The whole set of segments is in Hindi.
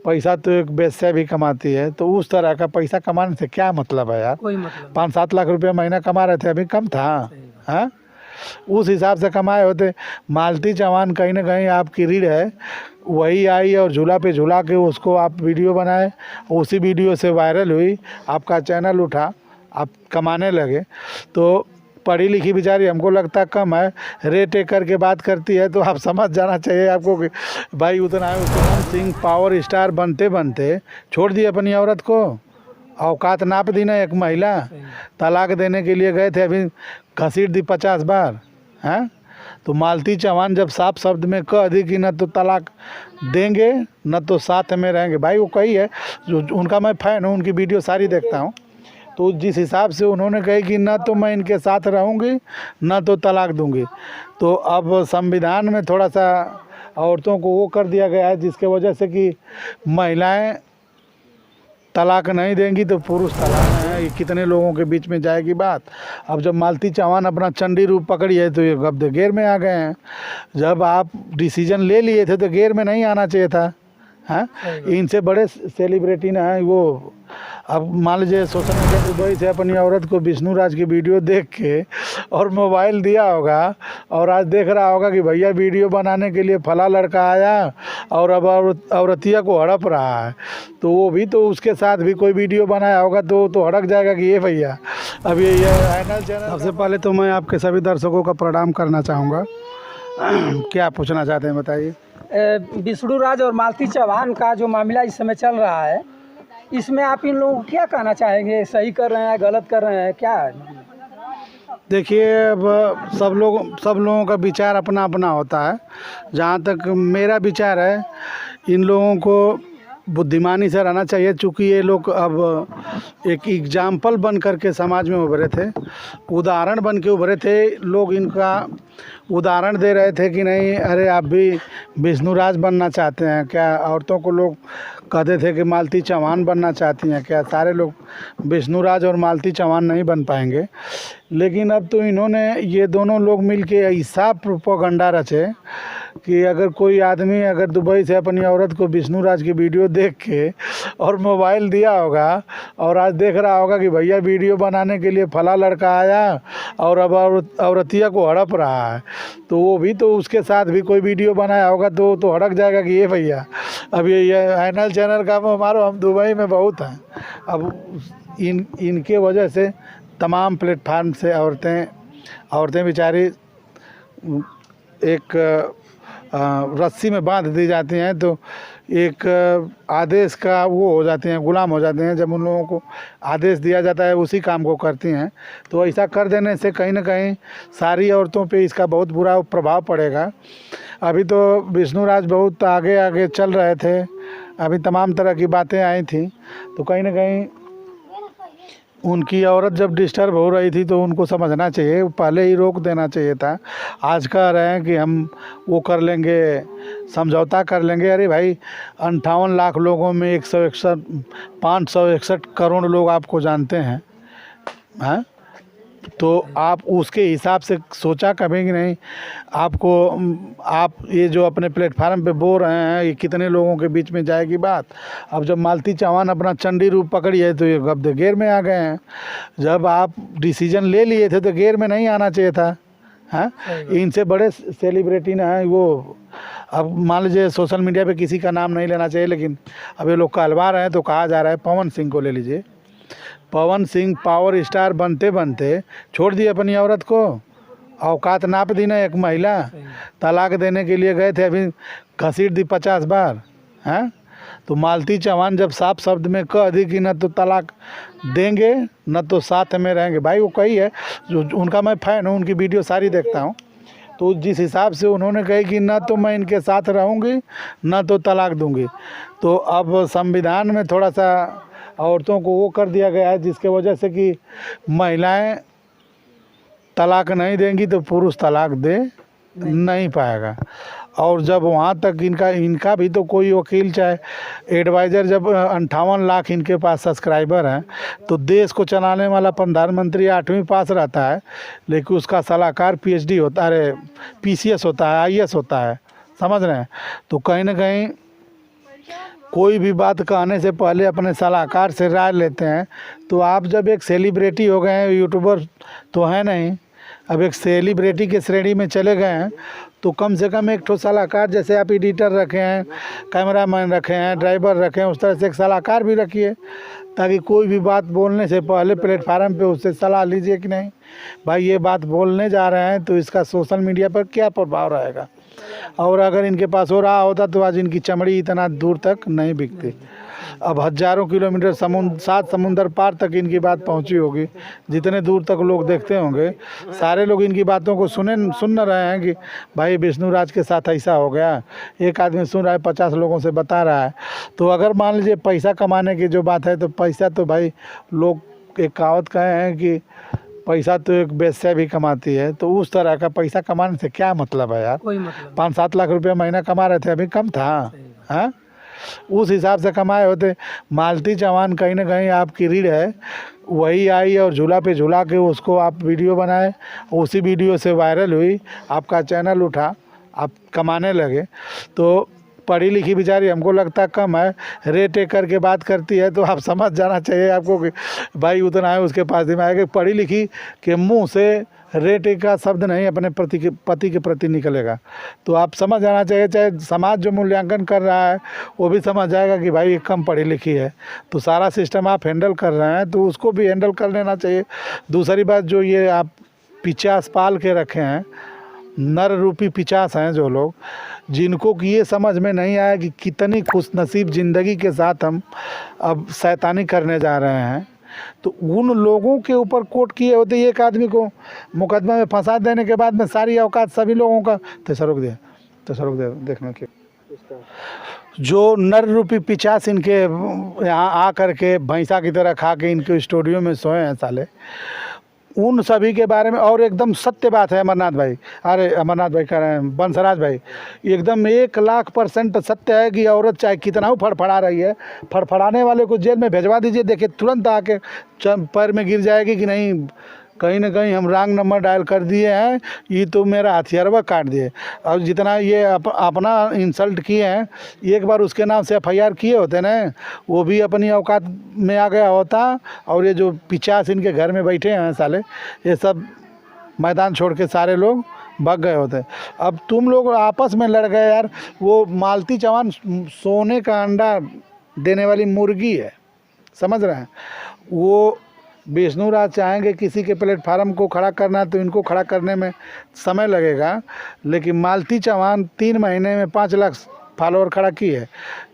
पैसा तो एक वेश्या भी कमाती है, तो उस तरह का पैसा कमाने से क्या मतलब है यार। कोई मतलब 5-7 लाख रुपया महीना कमा रहे थे, अभी कम था। हाँ, उस हिसाब से कमाए होते। मालती चौहान कहीं ना कहीं आपकी रीढ़ है, वही आई और झूला पे झूला के उसको आप वीडियो बनाए, उसी वीडियो से वायरल हुई, आपका चैनल उठा, आप कमाने लगे। तो पढ़ी लिखी बेचारी हमको लगता कम है, रे टेक करके बात करती है, तो आप समझ जाना चाहिए आपको कि भाई उतना है। पवन सिंह पावर स्टार बनते बनते छोड़ दिए अपनी औरत को, औकात नाप दी ना एक महिला। तलाक देने के लिए गए थे, अभी घसीट दी 50 बार। हैं, तो मालती चौहान जब साफ शब्द में कह दी कि न तो तलाक देंगे न तो साथ में रहेंगे, भाई वो कही है, जो उनका मैं फ़ैन हूँ, उनकी वीडियो सारी देखता हूँ। तो जिस हिसाब से उन्होंने कही कि न तो मैं इनके साथ रहूँगी न तो तलाक दूँगी, तो अब संविधान में थोड़ा सा औरतों को वो कर दिया गया है, जिसके वजह से कि महिलाएं तलाक नहीं देंगी तो पुरुष तलाक है। ये कितने लोगों के बीच में जाएगी बात। अब जब मालती चौहान अपना चंडी रूप पकड़ी है तो ये गब्दे गेर में आ गए हैं। जब आप डिसीजन ले लिए थे तो गेर में नहीं आना चाहिए था। हाँ, इनसे बड़े सेलिब्रिटी ना है वो। अब मान लीजिए सोशल मीडिया दुबई से अपनी औरत को विष्णु राज की वीडियो देख के और मोबाइल दिया होगा और आज देख रहा होगा कि भैया वीडियो बनाने के लिए फला लड़का आया और अब औरतिया को हड़प रहा है, तो वो भी तो उसके साथ भी कोई वीडियो बनाया होगा तो हड़क जाएगा कि ये भैया। अब ये फाइनल चैनल। सबसे पहले तो मैं आपके सभी दर्शकों का प्रणाम करना चाहूँगा। क्या पूछना चाहते हैं बताइए। विष्णु राज और मालती चौहान का जो मामला इस समय चल रहा है, इसमें आप इन लोगों को क्या कहना चाहेंगे? सही कर रहे हैं, गलत कर रहे हैं, क्या है? देखिए, अब सब लोगों का विचार अपना अपना होता है। जहाँ तक मेरा विचार है, इन लोगों को बुद्धिमानी से रहना चाहिए, चूँकि ये लोग अब एक एग्जाम्पल बन करके समाज में उभरे थे, उदाहरण बन के उभरे थे। लोग इनका उदाहरण दे रहे थे कि नहीं, अरे आप भी विष्णु राज बनना चाहते हैं क्या? औरतों को लोग कहते थे कि मालती चौहान बनना चाहती हैं क्या? सारे लोग विष्णु राज और मालती चौहान नहीं बन पाएंगे। लेकिन अब तो इन्होंने, ये दोनों लोग मिलके ऐसा प्रोपेगेंडा रचे कि अगर कोई आदमी अगर दुबई से अपनी औरत को विष्णु राज की वीडियो देख के और मोबाइल दिया होगा और आज देख रहा होगा कि भैया वीडियो बनाने के लिए फला लड़का आया और अब औरतिया को हड़प रहा है, तो वो भी तो उसके साथ भी कोई वीडियो बनाया होगा तो हड़क जाएगा कि ये भैया। अब ये फाइनल चैनल का हमारा, हम दुबई में बहुत हैं। अब इनके वजह से तमाम प्लेटफार्म से औरतें बेचारी एक रस्सी में बांध दी जाती हैं, तो एक आदेश का वो हो जाती हैं, गुलाम हो जाते हैं। जब उन लोगों को आदेश दिया जाता है उसी काम को करती हैं, तो ऐसा कर देने से कहीं ना कहीं सारी औरतों पे इसका बहुत बुरा प्रभाव पड़ेगा। अभी तो विष्णु राज बहुत आगे आगे चल रहे थे, अभी तमाम तरह की बातें आई थी, तो कहीं ना कहीं उनकी औरत जब डिस्टर्ब हो रही थी तो उनको समझना चाहिए, पहले ही रोक देना चाहिए था। आज कह रहे हैं कि हम वो कर लेंगे, समझौता कर लेंगे। अरे भाई, 58 लाख लोगों में 561 करोड़ लोग आपको जानते हैं। हाँ, तो आप उसके हिसाब से सोचा कभी कि नहीं? आप ये जो अपने प्लेटफार्म पे बोल रहे हैं, ये कितने लोगों के बीच में जाएगी बात। अब जब मालती चौहान अपना चंडी रूप पकड़ी है तो ये गब्दे गेर में आ गए हैं। जब आप डिसीजन ले लिए थे तो गेर में नहीं आना चाहिए था। हाँ, इनसे बड़े सेलिब्रिटी ना है वो। अब मान लीजिए सोशल मीडिया पे किसी का नाम नहीं लेना चाहिए, लेकिन अब ये लोग कहलवा रहे हैं तो कहा जा रहा है, पवन सिंह को ले लीजिए। पवन सिंह पावर स्टार बनते बनते छोड़ दिए अपनी औरत को, औकात नाप दी ना एक महिला। तलाक देने के लिए गए थे, अभी घसीट दी 50 बार। हैं, तो मालती चौहान जब साफ शब्द में कह दी कि न तो तलाक देंगे न तो साथ में रहेंगे, भाई वो कही है, जो उनका मैं फ़ैन हूँ, उनकी वीडियो सारी देखता हूँ। तो जिस हिसाब से उन्होंने कही कि न तो मैं इनके साथ रहूँगी न तो तलाक दूँगी, तो अब संविधान में थोड़ा सा औरतों को वो कर दिया गया है, जिसके वजह से कि महिलाएं तलाक नहीं देंगी तो पुरुष तलाक दे नहीं पाएगा। और जब वहाँ तक इनका भी तो कोई वकील चाहे एडवाइज़र, जब 58 लाख इनके पास सब्सक्राइबर हैं, तो देश को चलाने वाला प्रधानमंत्री 8वीं पास रहता है, लेकिन उसका सलाहकार PhD होता है, अरे PCS होता है, IAS होता है, समझ रहे हैं? तो कहीं ना कहीं कोई भी बात कहने से पहले अपने सलाहकार से राय लेते हैं। तो आप जब एक सेलिब्रिटी हो गए हैं, यूट्यूबर तो हैं नहीं, अब एक सेलिब्रिटी के श्रेणी में चले गए हैं, तो कम से कम एक ठो सलाहकार, जैसे आप एडिटर रखे हैं, कैमरामैन रखे हैं, ड्राइवर रखे हैं, उस तरह से एक सलाहकार भी रखिए, ताकि कोई भी बात बोलने से पहले प्लेटफार्म पे उससे सलाह लीजिए कि नहीं भाई ये बात बोलने जा रहे हैं तो इसका सोशल मीडिया पर क्या प्रभाव रहेगा। और अगर इनके पास हो रहा होता तो आज इनकी चमड़ी इतना दूर तक नहीं बिकती। अब हज़ारों किलोमीटर सात समुंदर पार तक इनकी बात पहुंची होगी, जितने दूर तक लोग देखते होंगे, सारे लोग इनकी बातों को सुन रहे हैं कि भाई विष्णु राज के साथ ऐसा हो गया। एक आदमी सुन रहा है, 50 लोगों से बता रहा है। तो अगर मान लीजिए पैसा कमाने की जो बात है, तो पैसा तो भाई लोग एक कहावत कहे हैं कि पैसा तो एक वेश्या भी कमाती है। तो उस तरह का पैसा कमाने से क्या मतलब है यार। कोई मतलब 5-7 लाख रुपया महीना कमा रहे थे, अभी कम था। हाँ, उस हिसाब से कमाए होते। मालती चौहान कहीं ना कहीं आपकी रीढ़ है, वही आई और झूला पे झूला के उसको आप वीडियो बनाए, उसी वीडियो से वायरल हुई, आपका चैनल उठा, आप कमाने लगे। तो पढ़ी लिखी बेचारी हमको लगता कम है, रेट एक करके बात करती है, तो आप समझ जाना चाहिए आपको कि भाई उतना है उसके पास दिमाग है। पढ़ी लिखी के मुंह से रेट का शब्द नहीं अपने पति के प्रति निकलेगा। तो आप समझ जाना चाहिए, चाहे समाज जो मूल्यांकन कर रहा है वो भी समझ जाएगा कि भाई ये कम पढ़ी लिखी है। तो सारा सिस्टम आप हैंडल कर रहे हैं तो उसको भी हैंडल कर लेना चाहिए। दूसरी बात, जो ये आप 50 पाल के रखे हैं, नर रूपी 50 हैं जो लोग, जिनको कि ये समझ में नहीं आया कि कितनी खुशनसीब ज़िंदगी के साथ हम अब शैतानी करने जा रहे हैं। तो उन लोगों के ऊपर कोर्ट किए होते, एक आदमी को मुकदमा में फंसा देने के बाद में सारी औकात सभी लोगों का तो रोक दिया देखना कि जो नर रूपी 50 इनके यहाँ आ करके भैंसा की तरह खा के इनके स्टूडियो में सोए हैं साले, उन सभी के बारे में। और एकदम सत्य बात है अमरनाथ भाई, अरे अमरनाथ भाई कह रहे हैं, बंसराज भाई, एकदम 1,00,000% सत्य है कि औरत चाहे कितना ही फड़फड़ा रही है, फड़फड़ाने वाले को जेल में भेजवा दीजिए, देखिए तुरंत आके पैर में गिर जाएगी कि नहीं कहीं ना कहीं हम रॉन्ग नंबर डायल कर दिए हैं, ये तो मेरा हथियारवा काट दिए। और जितना ये अपना इंसल्ट किए हैं, एक बार उसके नाम से FIR किए होते ना, वो भी अपनी औकात में आ गया होता। और ये जो 50 इनके घर में बैठे हैं साले, ये सब मैदान छोड़ के सारे लोग भाग गए होते। अब तुम लोग आपस में लड़ गए यार। वो मालती चौहान सोने का अंडा देने वाली मुर्गी है, समझ रहे हैं। वो विष्णु राज चाहेंगे किसी के प्लेटफार्म को खड़ा करना, तो इनको खड़ा करने में समय लगेगा। लेकिन मालती चौहान 3 महीने में 5 लाख फॉलोअर खड़ा की है।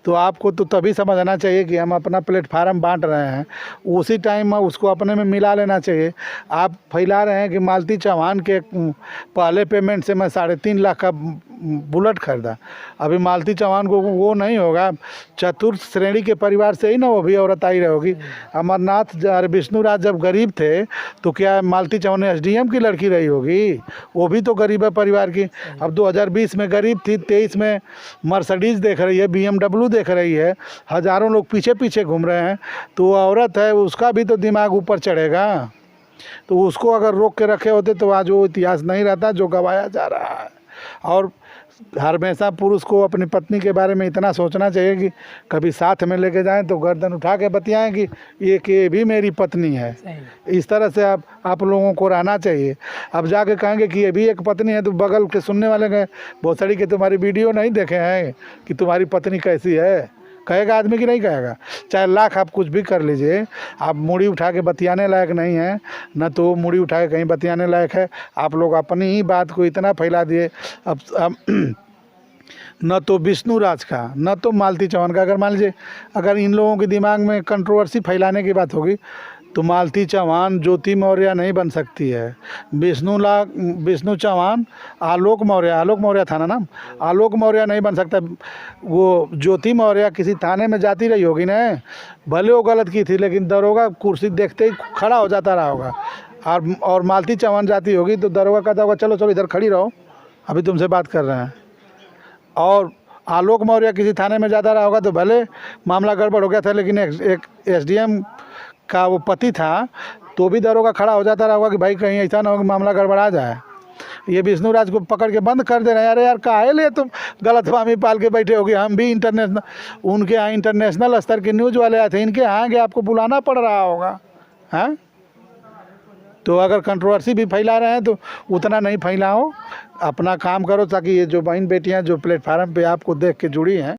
तो आपको तो तभी समझना चाहिए कि हम अपना प्लेटफार्म बांट रहे हैं, उसी टाइम में उसको अपने में मिला लेना चाहिए। आप फैला रहे हैं कि मालती चौहान के पहले पेमेंट से मैं 3.5 लाख का बुलेट खरीदा। अभी मालती चौहान को वो नहीं होगा, चतुर्थ श्रेणी के परिवार से ही ना वो भी औरत आई रहेगी। अमरनाथ विष्णु राज जब गरीब थे तो क्या मालती चौहान SDM की लड़की रही होगी? वो भी तो गरीब है परिवार की। अब 2020 में गरीब थी, 23 में मर्सिडीज़ देख रही है, BMW देख रही है, हज़ारों लोग पीछे पीछे घूम रहे हैं। तो वो औरत है, उसका भी तो दिमाग ऊपर चढ़ेगा। तो उसको अगर रोक के रखे होते तो आज वो इतिहास नहीं रहता जो गवाया जा रहा है। और हमेशा पुरुष को अपनी पत्नी के बारे में इतना सोचना चाहिए कि कभी साथ में लेके जाएं तो गर्दन उठा के बतियाएं कि ये भी मेरी पत्नी है। इस तरह से आप लोगों को रहना चाहिए। अब जाके कहेंगे कि ये भी एक पत्नी है, तो बगल के सुनने वाले कहें बहुत सारी कि तुम्हारी वीडियो नहीं देखे हैं कि तुम्हारी पत्नी कैसी है। कहेगा आदमी कि नहीं कहेगा? चाहे लाख आप कुछ भी कर लीजिए, आप मुड़ी उठा के बतियाने लायक नहीं है, न तो मुड़ी उठा के कहीं बतियाने लायक है। आप लोग अपनी ही बात को इतना फैला दिए। अब न तो विष्णु राज का, न तो मालती चौहान का। अगर मान लीजिए अगर इन लोगों के दिमाग में कंट्रोवर्सी फैलाने की बात होगी तो मालती चौहान ज्योति मौर्य नहीं बन सकती है। विष्णु चौहान आलोक मौर्य था ना नाम, आलोक मौर्य नहीं बन सकता। वो ज्योति मौर्य किसी थाने में जाती रही होगी ना, भले वो गलत की थी, लेकिन दरोगा कुर्सी देखते ही खड़ा हो जाता रहा होगा। और मालती चौहान जाती होगी तो दरोगा कहता होगा चलो इधर खड़ी रहो, अभी तुमसे बात कर रहे हैं। और आलोक मौर्य किसी थाने में जाता रहा होगा तो भले मामला गड़बड़ हो गया था, लेकिन एक SDM का वो पति था, तो भी दरोगा खड़ा हो जाता रहा होगा कि भाई कहीं ऐसा ना हो कि मामला गड़बड़ा जाए। ये विष्णु राज को पकड़ के बंद कर दे रहे हैं। अरे यार काहे लिए तुम गलतफहमी पाल के बैठे होगे। हम भी इंटरनेशनल, उनके यहाँ इंटरनेशनल स्तर के न्यूज़ वाले आए थे, इनके यहाँ आगे आपको बुलाना पड़ रहा होगा। हाँ, तो अगर कंट्रोवर्सी भी फैला रहे हैं तो उतना नहीं फैलाओ, अपना काम करो, ताकि ये जो बहन बेटियां जो प्लेटफार्म पे आपको देख के जुड़ी हैं